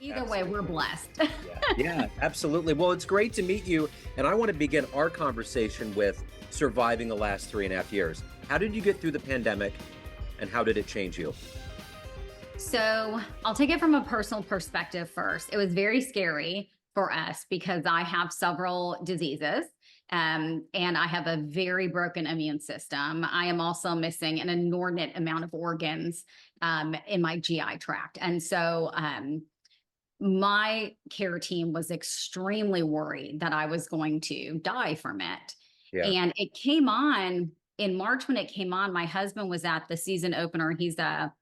Either way, we're Absolutely. blessed. Yeah, absolutely. Well, it's great to meet you. And I want to begin our conversation with surviving the last 3.5 years. How did you get through the pandemic and how did it change you? So I'll take it from a personal perspective first. It was very scary for us because I have several diseases. And I have a very broken immune system. I am also missing an inordinate amount of organs in my GI tract. And so my care team was extremely worried that I was going to die from it. Yeah. And it came on in March. When it came on, my husband was at the season opener. He's a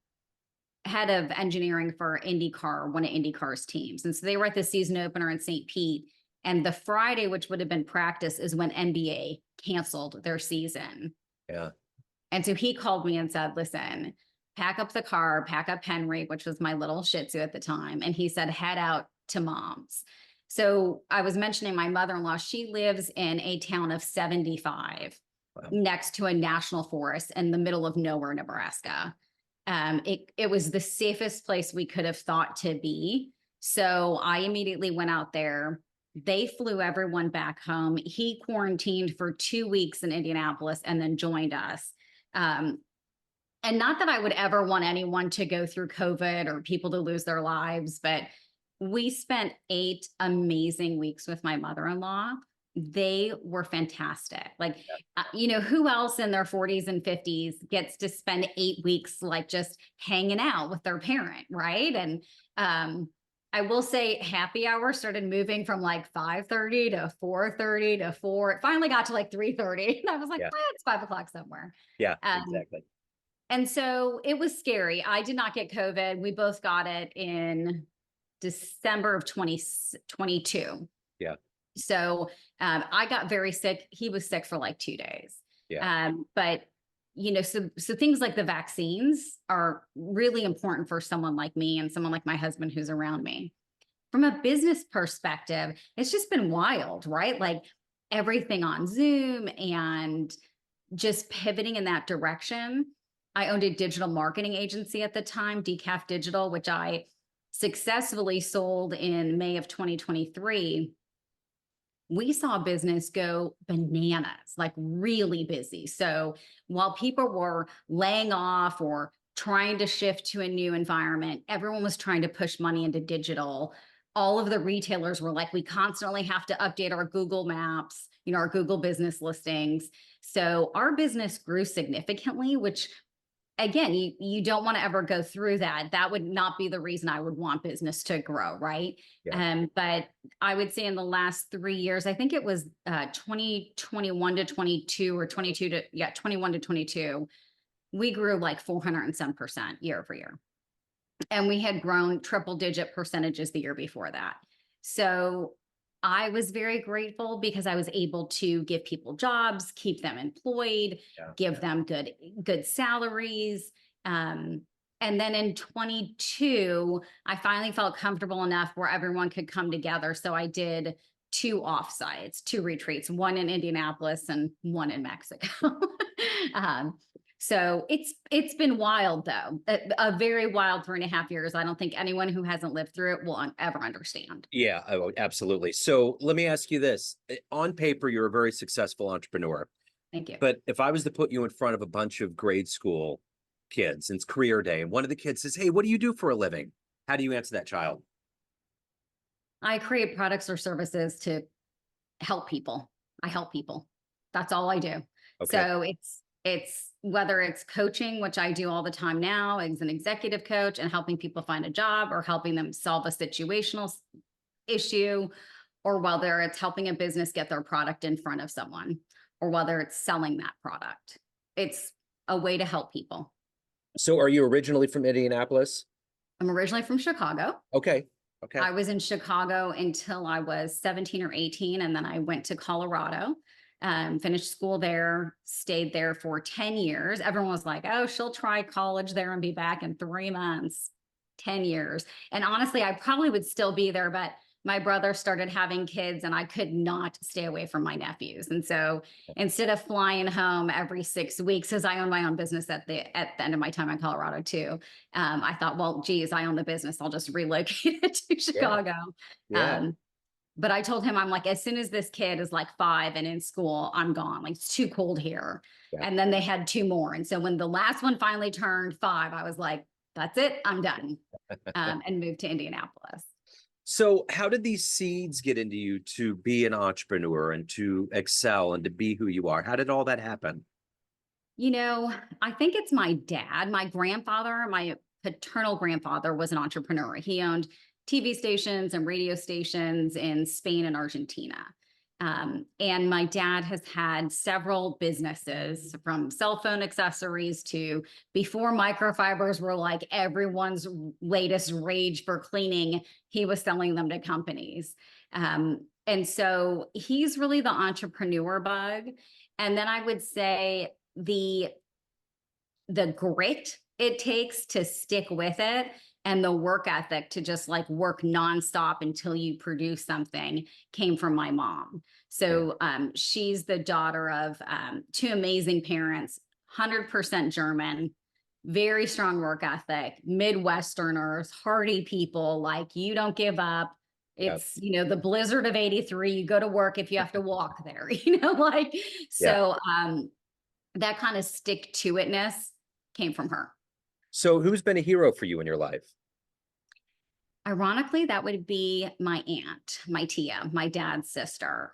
head of engineering for IndyCar, one of IndyCar's teams. And so they were at the season opener in St. Pete. And the Friday, which would have been practice, is when NBA canceled their season. Yeah. And so he called me and said, listen, pack up the car, pack up Henry, which was my little Shih Tzu at the time. And he said, head out to mom's. So I was mentioning my mother-in-law, she lives in a town of 75 Wow. next to a national forest in the middle of nowhere, Nebraska. It was the safest place we could have thought to be. So I immediately went out there. They flew everyone back home. He quarantined for 2 weeks in Indianapolis and then joined us. And not that I would ever want anyone to go through COVID or people to lose their lives, but we spent 8 amazing weeks with my mother-in-law. They were fantastic. Like, who else in their 40s and 50s gets to spend 8 weeks, like just hanging out with their parent, right? And I will say happy hour started moving from like 5:30 to 4:30 to 4. It finally got to like 3:30. And I was like, Yeah. it's 5 o'clock somewhere. Yeah, Um, exactly. and so it was scary. I did not get COVID. We both got it in December of 2022. Yeah. So I got very sick. He was sick for like 2 days. Yeah. But so things like the vaccines are really important for someone like me and someone like my husband who's around me. From a business perspective, it's just been wild, right? Like everything on Zoom and just pivoting in that direction. I owned a digital marketing agency at the time, Dekaf Digital, which I successfully sold in May of 2023. We saw business go bananas, like really busy. So while people were laying off or trying to shift to a new environment, everyone was trying to push money into digital. All of the retailers were like, we constantly have to update our Google Maps, our Google business listings. So our business grew significantly, which again, you don't want to ever go through that. That would not be the reason I would want business to grow, right? Yeah. But I would say in the last 3 years, I think it was 2021 to 22 or 21 to 22, we grew like 400 and some percent year over year. And we had grown triple digit percentages the year before that. So I was very grateful because I was able to give people jobs, keep them employed, Yeah. give them good salaries. And then in 22, I finally felt comfortable enough where everyone could come together. So I did 2 offsites, 2 retreats, one in Indianapolis and one in Mexico. So it's been wild though, a very wild 3.5 years. I don't think anyone who hasn't lived through it will ever understand. Yeah, absolutely. So let me ask you this. On paper, you're a very successful entrepreneur. Thank you. But if I was to put you in front of a bunch of grade school kids, and it's career day, and one of the kids says, hey, what do you do for a living? How do you answer that child? I create products or services to help people. I help people. That's all I do. Okay. So it's whether it's coaching, which I do all the time now as an executive coach and helping people find a job or helping them solve a situational issue, or whether it's helping a business get their product in front of someone, or whether it's selling that product. It's a way to help people. So are you originally from Indianapolis? I'm originally from Chicago. Okay. Okay. I was in Chicago until I was 17 or 18, and then I went to Colorado, finished school there, stayed there for 10 years. Everyone was like, oh, she'll try college there and be back in 3 months, 10 years. And honestly, I probably would still be there, but my brother started having kids and I could not stay away from my nephews. And so instead of flying home every 6 weeks, as I own my own business at the end of my time in Colorado too, I thought, well, geez, I own the business. I'll just relocate it to Yeah. Chicago. Yeah. Um, but I told him, I'm like, as soon as this kid is like 5 and in school, I'm gone. Like, it's too cold here. Yeah. And then they had 2 more. And so when the last one finally turned 5, I was like, that's it, I'm done. And moved to Indianapolis. So how did these seeds get into you to be an entrepreneur and to excel and to be who you are? How did all that happen? You know, I think it's my dad. My grandfather, my paternal grandfather, was an entrepreneur. He owned TV stations and radio stations in Spain and Argentina. And my dad has had several businesses, from cell phone accessories to, before microfibers were like everyone's latest rage for cleaning, he was selling them to companies. And so he's really the entrepreneur bug. And then I would say the grit it takes to stick with it, and the work ethic to just like work nonstop until you produce something, came from my mom. So she's the daughter of 2 amazing parents, 100% German, very strong work ethic, Midwesterners, hardy people. Like, you don't give up. Yeah. It's, the blizzard of 83, you go to work if you have to walk there, like, Yeah. so that kind of stick to itness came from her. So who's been a hero for you in your life? Ironically, that would be my aunt, my Tia, my dad's sister.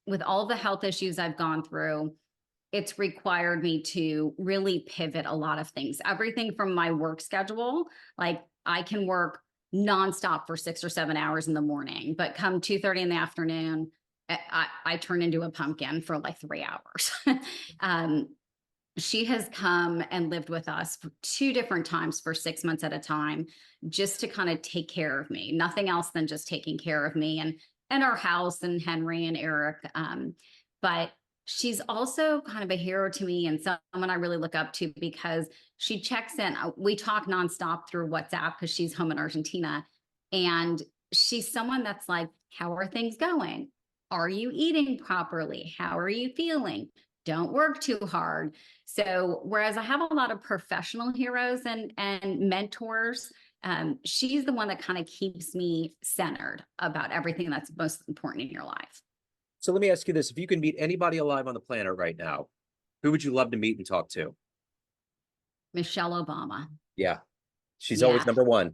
With all the health issues I've gone through, it's required me to really pivot a lot of things. Everything from my work schedule, like I can work nonstop for 6 or 7 hours in the morning, but come 2:30 in the afternoon, I turn into a pumpkin for like 3 hours. She has come and lived with us for 2 different times for 6 months at a time, just to kind of take care of me. Nothing else than just taking care of me and our house and Henry and Eric. But she's also kind of a hero to me and someone I really look up to, because she checks in. We talk nonstop through WhatsApp because she's home in Argentina. And she's someone that's like, how are things going? Are you eating properly? How are you feeling? Don't work too hard. So whereas I have a lot of professional heroes and mentors, she's the one that kind of keeps me centered about everything that's most important in your life. So let me ask you this. If you can meet anybody alive on the planet right now, who would you love to meet and talk to? Michelle Obama. Yeah. She's always Yeah. number one.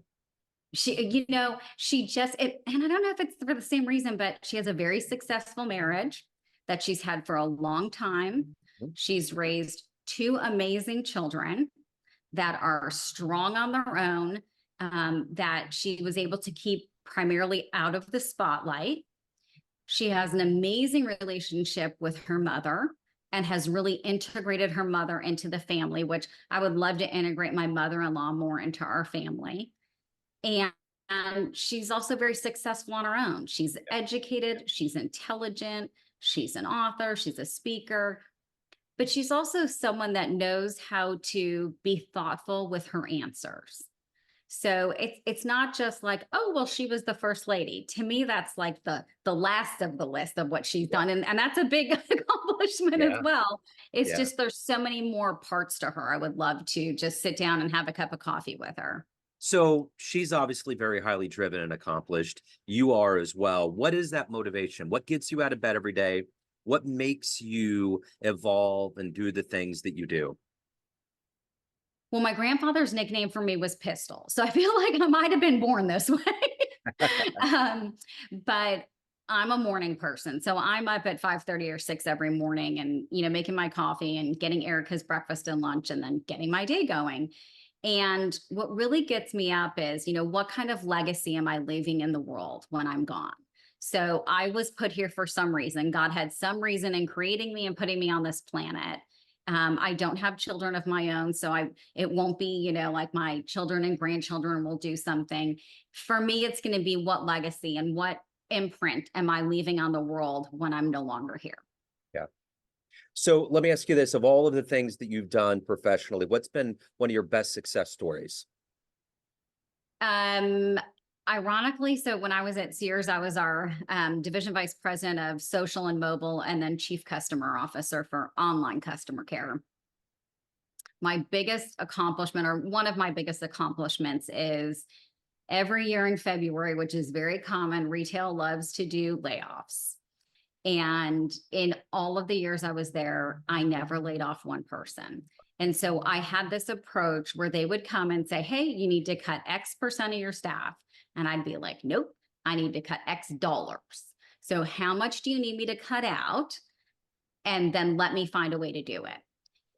She just, and I don't know if it's for the same reason, but she has a very successful marriage that she's had for a long time. She's raised 2 amazing children that are strong on their own, that she was able to keep primarily out of the spotlight. She has an amazing relationship with her mother and has really integrated her mother into the family, which I would love to integrate my mother-in-law more into our family. And she's also very successful on her own. She's educated, she's intelligent, she's an author, she's a speaker, but she's also someone that knows how to be thoughtful with her answers. So it's not just like, oh, well, she was the first lady. To me, that's like the last of the list of what she's done. And that's a big accomplishment as well. It's Yeah. just, there's so many more parts to her. I would love to just sit down and have a cup of coffee with her. So she's obviously very highly driven and accomplished. You are as well. What is that motivation? What gets you out of bed every day? What makes you evolve and do the things that you do? Well, my grandfather's nickname for me was Pistol. So I feel like I might have been born this way. But I'm a morning person. So I'm up at 5:30 or 6 every morning and, making my coffee and getting Eric his breakfast and lunch and then getting my day going. And what really gets me up is, what kind of legacy am I leaving in the world when I'm gone? So I was put here for some reason. God had some reason in creating me and putting me on this planet. I don't have children of my own, so it won't be, like my children and grandchildren will do something. For me, it's going to be what legacy and what imprint am I leaving on the world when I'm no longer here? Yeah. So let me ask you this, of all of the things that you've done professionally, what's been one of your best success stories? Ironically, so when I was at Sears, I was our division vice president of social and mobile, and then chief customer officer for online customer care. My biggest accomplishment, or one of my biggest accomplishments, is every year in February, which is very common, retail loves to do layoffs. And in all of the years I was there, I never laid off one person. And so I had this approach where they would come and say, hey, you need to cut X% of your staff. And I'd be like, nope, I need to cut X dollars. So how much do you need me to cut out? And then let me find a way to do it.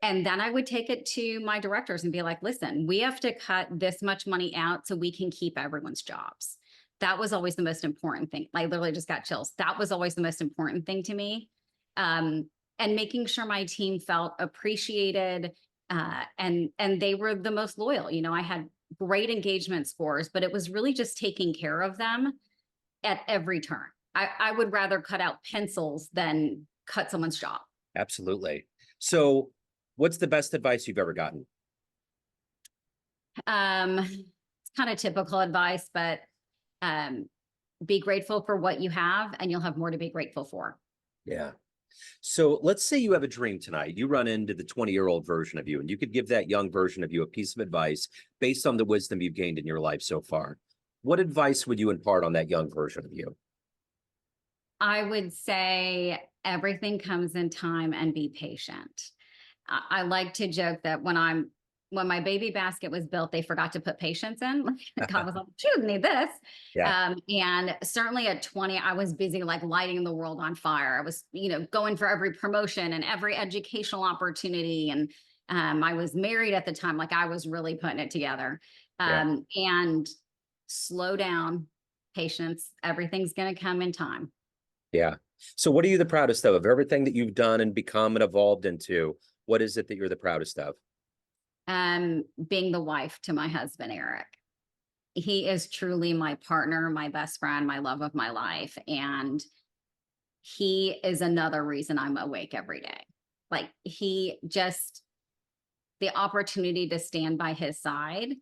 And then I would take it to my directors and be like, listen, we have to cut this much money out so we can keep everyone's jobs. That was always the most important thing. I literally just got chills. That was always the most important thing to me. And making sure my team felt appreciated, and they were the most loyal. You know, I had great engagement scores, but it was really just taking care of them at every turn. I would rather cut out pencils than cut someone's job. Absolutely. So what's the best advice you've ever gotten? It's kind of typical advice, but be grateful for what you have, and you'll have more to be grateful for. Yeah. So let's say you have a dream tonight. You run into the 20-year-old version of you, and you could give that young version of you a piece of advice based on the wisdom you've gained in your life so far. What advice would you impart on that young version of you? I would say everything comes in time, and be patient. I like to joke that when my baby basket was built, they forgot to put patience in. God was like, she doesn't need this. Yeah. And certainly at 20, I was busy like lighting the world on fire. I was, going for every promotion and every educational opportunity. And I was married at the time. Like, I was really putting it together. And slow down, patience, everything's going to come in time. Yeah. So what are you the proudest of everything that you've done and become and evolved into? What is it that you're the proudest of? Being the wife to my husband, Eric. He is truly my partner, my best friend, my love of my life. And he is another reason I'm awake every day. Like, the opportunity to stand by his side,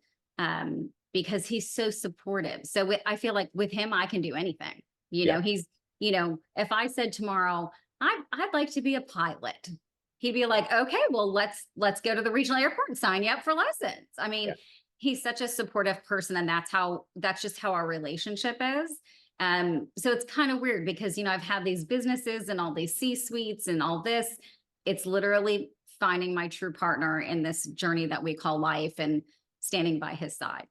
because he's so supportive. So I feel like with him, I can do anything. He's, if I said tomorrow, I'd like to be a pilot, he'd be like, okay, well, let's go to the regional airport and sign you up for lessons. I mean, he's such a supportive person, and that's just how our relationship is. So it's kind of weird because, I've had these businesses and all these C-suites and all this. It's literally finding my true partner in this journey that we call life and standing by his side.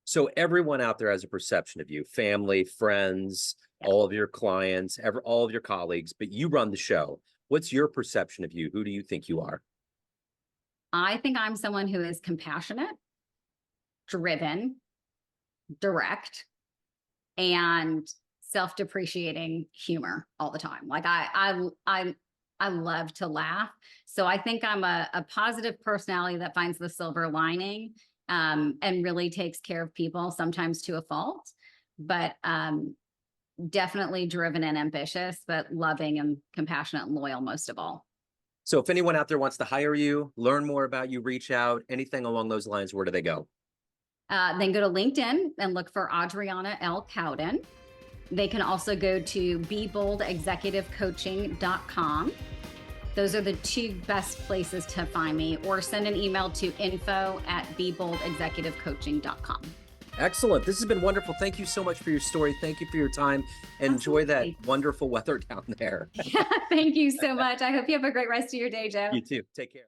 So everyone out there has a perception of you, family, friends, all of your clients, all of your colleagues, but you run the show. What's your perception of you? Who do you think you are? I think I'm someone who is compassionate, driven, direct, and self-depreciating humor all the time. Like, I love to laugh. So I think I'm a positive personality that finds the silver lining, and really takes care of people, sometimes to a fault, but definitely driven and ambitious, but loving and compassionate and loyal most of all. So if anyone out there wants to hire you, learn more about you, reach out, anything along those lines, where do they go? Then go to LinkedIn and look for Adriana L. Cowdin. They can also go to BeBoldExecutiveCoaching.com. Those are the two best places to find me, or send an email to info@BeBoldExecutiveCoaching.com. Excellent. This has been wonderful. Thank you so much for your story. Thank you for your time. Enjoy that wonderful weather down there. Thank you so much. I hope you have a great rest of your day, Joe. You too. Take care.